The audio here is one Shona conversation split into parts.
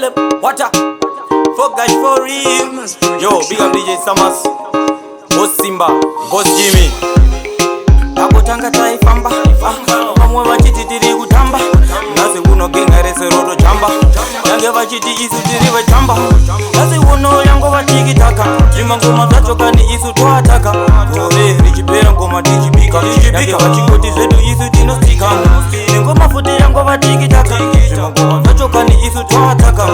Caleb, water, for guys for real. Yo, big up DJ Summers, Boss Simba, Boss Jimmy. Akotanga taifamba, mamwe vachiti tiri kutamba. Nasi uno genga rese rodo chamba. Yange vachiti isu tiri vechamba. Nasi uno yango vachiki taka. Jima ngoma zachoka ni isu tuataka. Kore, richipera ngoma tichipika. Yange vachikoti zetu isu tino stika. Ngoma futi yango vachiki taka. Jima ngoma zachoka ni isu tuataka.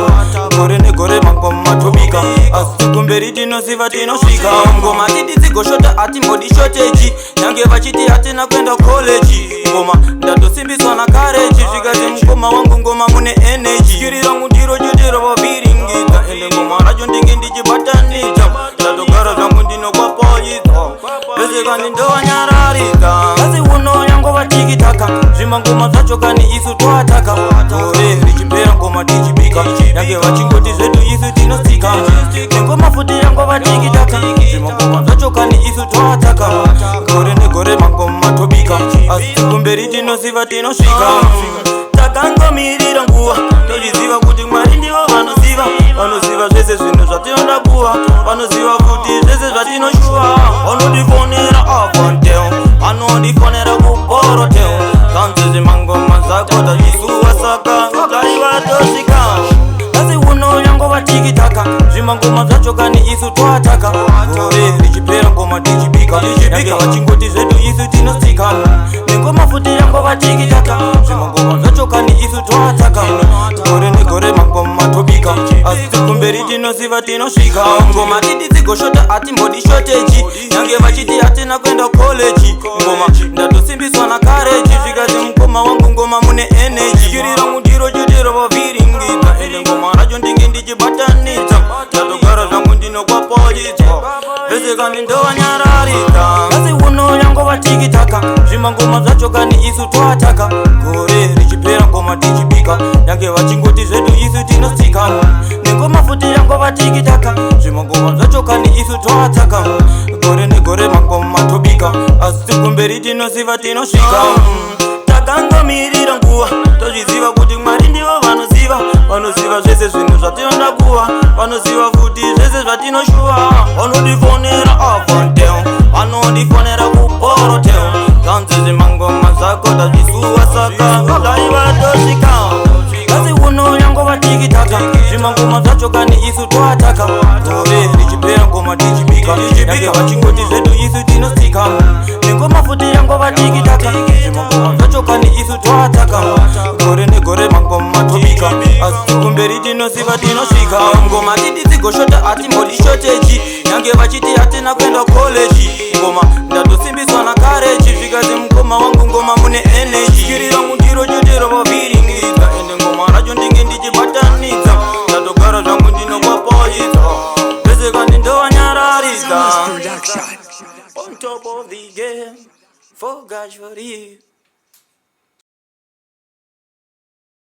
Kore ne kore mangoma tobika. Asitukumberi tino siva tino shika. Ngoma titi zigo shota ati mbodi shoteji. Yange vachiti hati na kwenda college. Ngoma ndato simbiswa na courage. Shikazi mkoma wangu ngoma mune energy. Kiri rangu jiro jujiro wa viringita. Ele ngoma rajo ndingi ndiji batanita. Ndato gara zangu ndino kwa poyita. Leze kani ndo wanyararita. Kazi uno yango watiki taka. Jima ngoma zachoka ni isu tuataka. Kore richipera ngoma tichipika. Yange wachingoti zetu isu tino stika. Ngoma futi yango watiki taka. Jima ngoma zachoka ni isu tuataka. Kore ne kore mangoma tobika. Asitukumberi tino siva tino shika. Takango mirira nguwa. Tojiziva kuti mwari ndivo vanosiva. Vanosiva zvese zvinhu zvatinonda kuwa. Vanosiva kuti zvese zvatinoshua. Vanodifonera avanteo. Vanodifonera kuporoteo. Kanzi zvimangoma zako tazvisuwa saka ugari vatosvika. Asi uno yango vatiki taka. Zvimangoma zvachoka ni isu tuataka. Kore richipera ngoma tichipika. Yange vachingoti zvedu isu tinostika. Ngoma futi yango vatiki taka. Zvimangoma zvachoka ni isu tuataka. Kore ne kore mangoma tobika. Asitukumberi tinosiva tinosvika. Ngoma titi zigoshota ati mbodi shoteji. Yange vachiti hatina kwenda college. Ngoma ndatosimbiswa na courage. Shikazi mkoma wangu ngoma mune energy. Kiri rangu jiro jujiro wa viringita. Ele ngoma rajo ndingi ndiji batanita. Ndatogara zangu ndino kwa poyita. Vese kani ndo wanyararita. Kazi uno yango watiki taka. Jima ngoma zachoka ni isu tuataka. Kore richipera ngoma tichipika. Yange vachingoti zetu isu tinostika. Ngoma futi yango watiki taka. Jima ngoma zachoka ni isu tuataka. Kore ne kore mangoma tobika. Asitukumberi tinosiva tinoshika. Takango mirira nguwa. Tojiziva kuti mwari ndivo vanosiva. Vanosiva zvese zvinhu zvatinonda kuwa. Vanosiva futi zvese zvatinoshua. Vanodifonera avanteo. Vanodifonera kuporoteo. Kanzi zvimangoma zako tazvisuwa saka ugari vatosvika. Kazi uno yango vatiki taka. Zvimangoma zvachoka ni isu tuataka. Kore richipera ngoma tichipika. Yange vachingoti zvedu isu tinostika. Ngoma futi yango vatiki taka. Zvimangoma zvachoka ni isu tuataka. Kore ne kore mangoma tobika. Asitukumberi tinosiva tinosvika. Ngoma titi zigoshota ati mbodi shoteji. Yange vachiti hatina kwenda college. Ngoma ndatosimbiswa na courage. Shikazi mkoma wangu ngoma mune energy. Kiri rangu jiro jujiro wa viringita. Ende ngoma rajo ndingi ndiji batanita. Ndatogara zangu ndino kwa poyita. Vese kani ndo wanyararita. On top of the game, for guys for real.